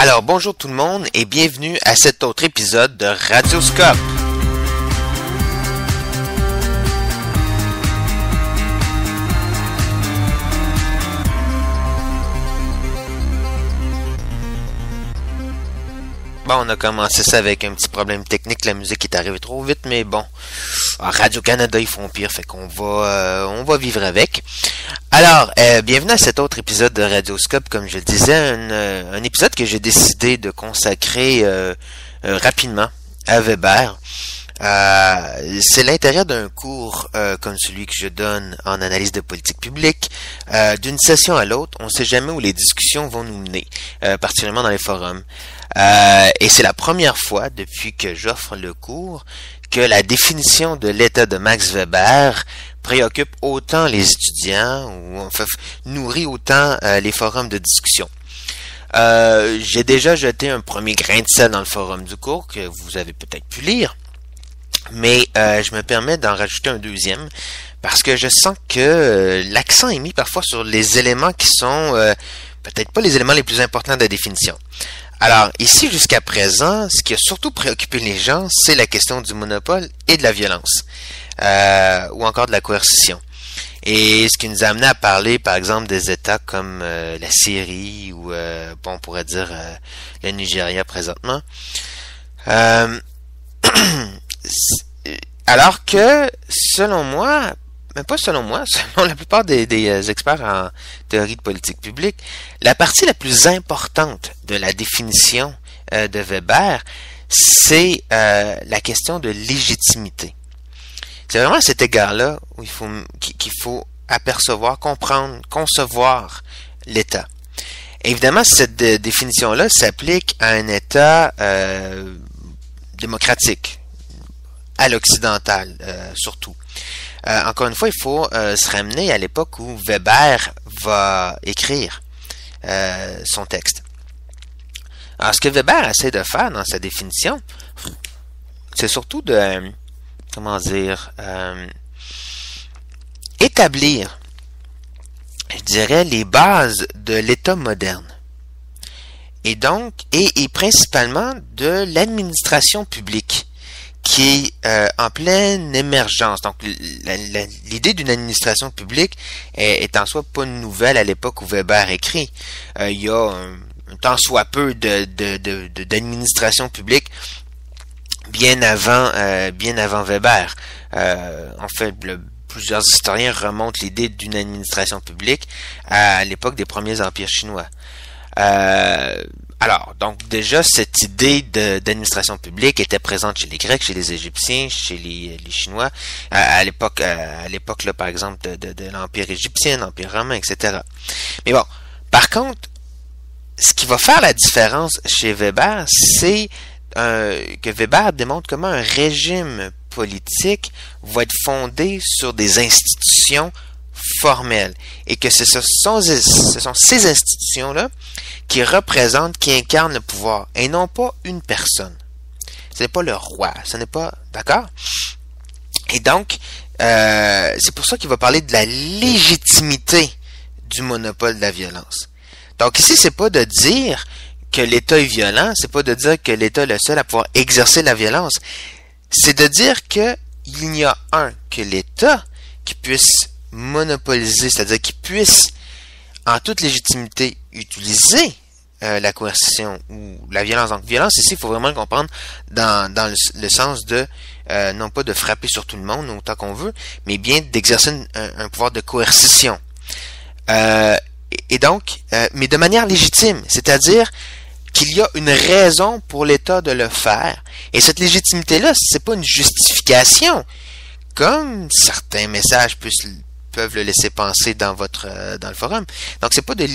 Alors bonjour tout le monde et bienvenue à cet autre épisode de Radioscope. Bon, on a commencé ça avec un petit problème technique, la musique est arrivée trop vite, mais bon, à Radio-Canada ils font pire, fait qu'on va vivre avec. Alors, bienvenue à cet autre épisode de Radioscope, comme je le disais, un épisode que j'ai décidé de consacrer rapidement à Weber. C'est l'intérêt d'un cours comme celui que je donne en analyse de politique publique. D'une session à l'autre, on ne sait jamais où les discussions vont nous mener, particulièrement dans les forums. Et c'est la première fois depuis que j'offre le cours que la définition de l'état de Max Weber préoccupe autant les étudiants ou enfin, nourrit autant les forums de discussion. J'ai déjà jeté un premier grain de sel dans le forum du cours que vous avez peut-être pu lire, mais je me permets d'en rajouter un deuxième parce que je sens que l'accent est mis parfois sur les éléments qui sont peut-être pas les éléments les plus importants de la définition. Alors, ici, jusqu'à présent, ce qui a surtout préoccupé les gens, c'est la question du monopole et de la violence, ou encore de la coercition. Et ce qui nous a amené à parler, par exemple, des États comme la Syrie ou, on pourrait dire, le Nigeria présentement. Alors que, selon moi, mais pas selon moi, selon la plupart des experts en théorie de politique publique, la partie la plus importante de la définition de Weber, c'est la question de légitimité. C'est vraiment à cet égard-là où qu'il faut apercevoir, comprendre, concevoir l'État. Évidemment, cette définition-là s'applique à un État démocratique, à l'occidental surtout. Encore une fois, il faut se ramener à l'époque où Weber va écrire son texte. Alors, ce que Weber essaie de faire dans sa définition, c'est surtout de, établir, je dirais, les bases de l'État moderne. Et donc, et principalement de l'administration publique, qui est en pleine émergence. Donc, l'idée d'une administration publique est en soi pas nouvelle à l'époque où Weber écrit. Il y a un tant soit peu d'administration publique bien avant Weber. En fait, plusieurs historiens remontent l'idée d'une administration publique à l'époque des premiers empires chinois. Alors, donc déjà, cette idée d'administration publique était présente chez les Grecs, chez les Égyptiens, chez les Chinois, à l'époque là, par exemple, de l'Empire égyptien, l'Empire romain, etc. Mais bon, par contre, ce qui va faire la différence chez Weber, c'est que Weber démontre comment un régime politique va être fondé sur des institutions formelles et que ce sont ces institutions-là qui représentent, qui incarnent le pouvoir et non pas une personne. Ce n'est pas le roi, ce n'est pas... D'accord? Et donc, c'est pour ça qu'il va parler de la légitimité du monopole de la violence. Donc ici, c'est pas de dire que l'État est violent, c'est pas de dire que l'État est le seul à pouvoir exercer la violence, c'est de dire que il n'y a que l'État qui puisse monopoliser, c'est-à-dire qui puisse en toute légitimité utiliser la coercition ou la violence. Donc violence ici, il faut vraiment le comprendre dans le sens de non pas de frapper sur tout le monde autant qu'on veut, mais bien d'exercer un pouvoir de coercition. Et donc, mais de manière légitime, c'est-à-dire qu'il y a une raison pour l'État de le faire. Et cette légitimité-là, c'est pas une justification, comme certains messages peuvent le laisser penser dans le forum. Donc c'est pas de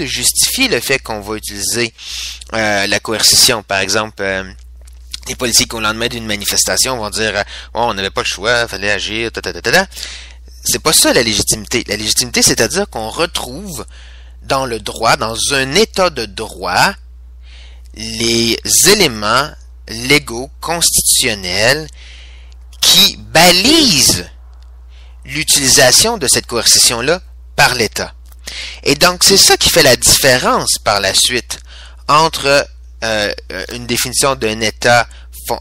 justifier le fait qu'on va utiliser la coercition. Par exemple, les policiers qui au lendemain d'une manifestation vont dire on n'avait pas le choix, fallait agir, C'est pas ça la légitimité. La légitimité, c'est-à-dire qu'on retrouve dans le droit, dans un état de droit, les éléments légaux, constitutionnels qui balisent l'utilisation de cette coercition-là par l'État. Et donc, c'est ça qui fait la différence par la suite entre une définition d'un État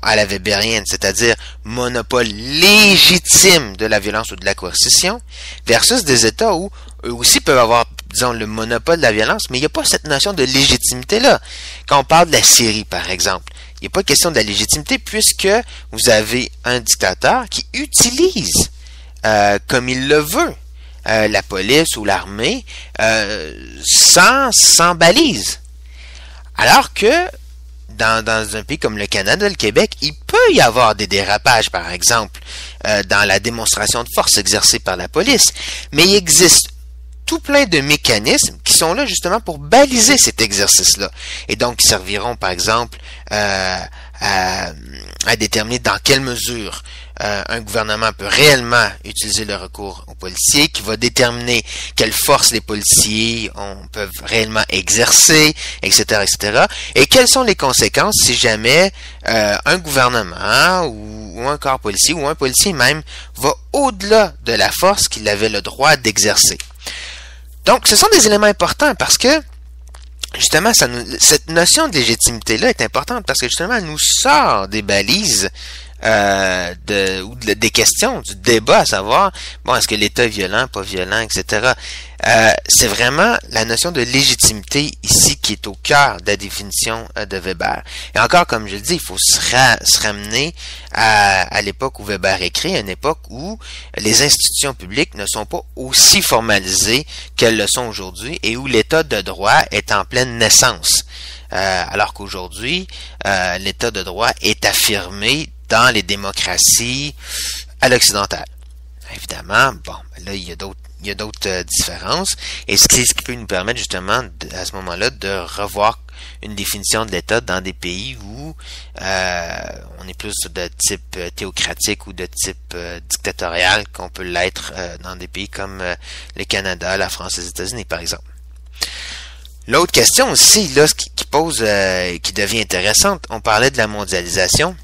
à la weberienne, c'est-à-dire monopole légitime de la violence ou de la coercition, versus des États où eux aussi peuvent avoir, disons, le monopole de la violence, mais il n'y a pas cette notion de légitimité-là. Quand on parle de la Syrie, par exemple, il n'y a pas question de la légitimité puisque vous avez un dictateur qui utilise, comme il le veut, la police ou l'armée sans balise. Alors que dans un pays comme le Canada, le Québec, il peut y avoir des dérapages, par exemple, dans la démonstration de force exercée par la police, mais il existe tout plein de mécanismes qui sont là justement pour baliser cet exercice-là. Et donc, qui serviront, par exemple, à déterminer dans quelle mesure un gouvernement peut réellement utiliser le recours aux policiers, qui va déterminer quelle force les policiers peuvent réellement exercer, etc., etc., et quelles sont les conséquences si jamais un gouvernement ou un corps policier ou un policier même va au-delà de la force qu'il avait le droit d'exercer. Donc, ce sont des éléments importants parce que justement, cette notion de légitimité-là est importante parce que justement, elle nous sort des balises des questions, du débat, à savoir, bon, est-ce que l'État est violent, pas violent, etc. C'est vraiment la notion de légitimité ici qui est au cœur de la définition de Weber. Et encore, comme je le dis, il faut se ramener à l'époque où Weber écrit, à une époque où les institutions publiques ne sont pas aussi formalisées qu'elles le sont aujourd'hui et où l'État de droit est en pleine naissance. Alors qu'aujourd'hui, l'État de droit est affirmé dans les démocraties à l'occidentale. Évidemment, bon, là, il y a d'autres différences, et c'est ce qui peut nous permettre justement, à ce moment-là, de revoir une définition de l'État dans des pays où on est plus de type théocratique ou de type dictatorial qu'on peut l'être dans des pays comme le Canada, la France, les États-Unis, par exemple. L'autre question aussi, là, qui devient intéressante, on parlait de la mondialisation.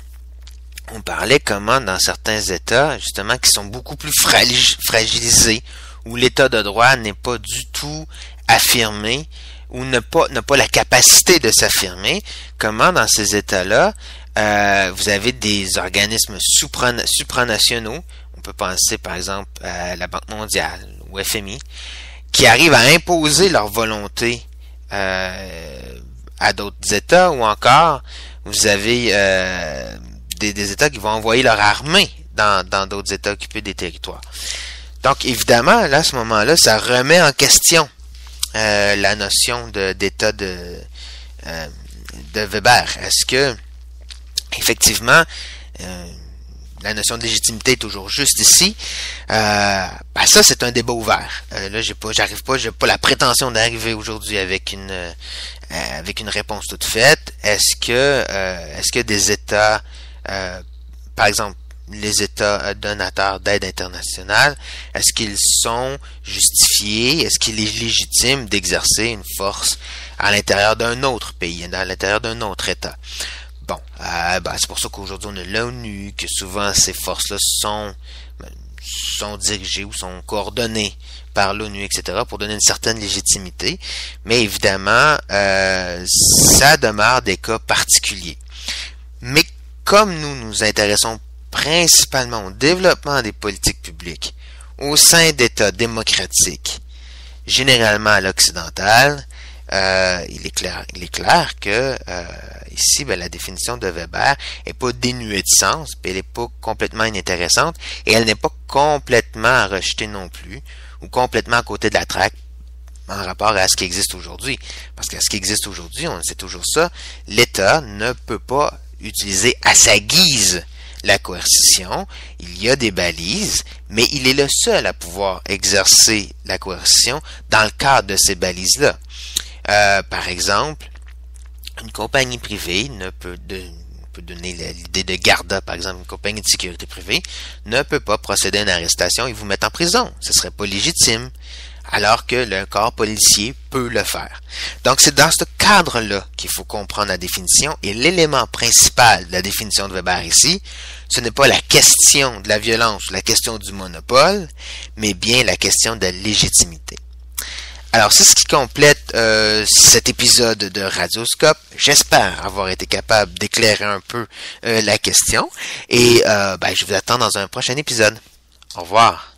On parlait comment dans certains États, justement, qui sont beaucoup plus fragilisés, où l'État de droit n'est pas du tout affirmé, ou n'a pas la capacité de s'affirmer, comment dans ces États-là, vous avez des organismes supranationaux, on peut penser par exemple à la Banque mondiale, ou FMI, qui arrivent à imposer leur volonté à d'autres États, ou encore, vous avez des États qui vont envoyer leur armée dans d'autres États occupés des territoires. Donc, évidemment, là, à ce moment-là, ça remet en question la notion d'État de Weber. Est-ce que, effectivement, la notion de légitimité est toujours juste ici? Ça, c'est un débat ouvert. Là, j'ai pas la prétention d'arriver aujourd'hui avec une réponse toute faite. Est-ce que des États par exemple, les États donateurs d'aide internationale, est-ce qu'ils sont justifiés, est-ce qu'il est légitime d'exercer une force à l'intérieur d'un autre pays, à l'intérieur d'un autre État? Bon, c'est pour ça qu'aujourd'hui on a l'ONU, que souvent ces forces-là sont dirigées ou sont coordonnées par l'ONU, etc., pour donner une certaine légitimité. Mais évidemment, ça demeure des cas particuliers. Mais comme nous nous intéressons principalement au développement des politiques publiques au sein d'États démocratiques, généralement à l'occidental, il est clair que ici, la définition de Weber est pas dénuée de sens, puis elle n'est pas complètement inintéressante, et elle n'est pas complètement à rejeter non plus, ou complètement à côté de la traque en rapport à ce qui existe aujourd'hui. Parce que ce qui existe aujourd'hui, on sait toujours ça, l'État ne peut pas utiliser à sa guise la coercition. Il y a des balises, mais il est le seul à pouvoir exercer la coercition dans le cadre de ces balises-là. Par exemple, une compagnie privée peut donner l'idée de Garda, par exemple, une compagnie de sécurité privée, ne peut pas procéder à une arrestation et vous mettre en prison. Ce serait pas légitime. Alors que le corps policier peut le faire. Donc, c'est dans ce cadre-là qu'il faut comprendre la définition, et l'élément principal de la définition de Weber ici, ce n'est pas la question de la violence ou la question du monopole, mais bien la question de la légitimité. Alors, c'est ce qui complète cet épisode de Radioscope. J'espère avoir été capable d'éclairer un peu la question. Et je vous attends dans un prochain épisode. Au revoir.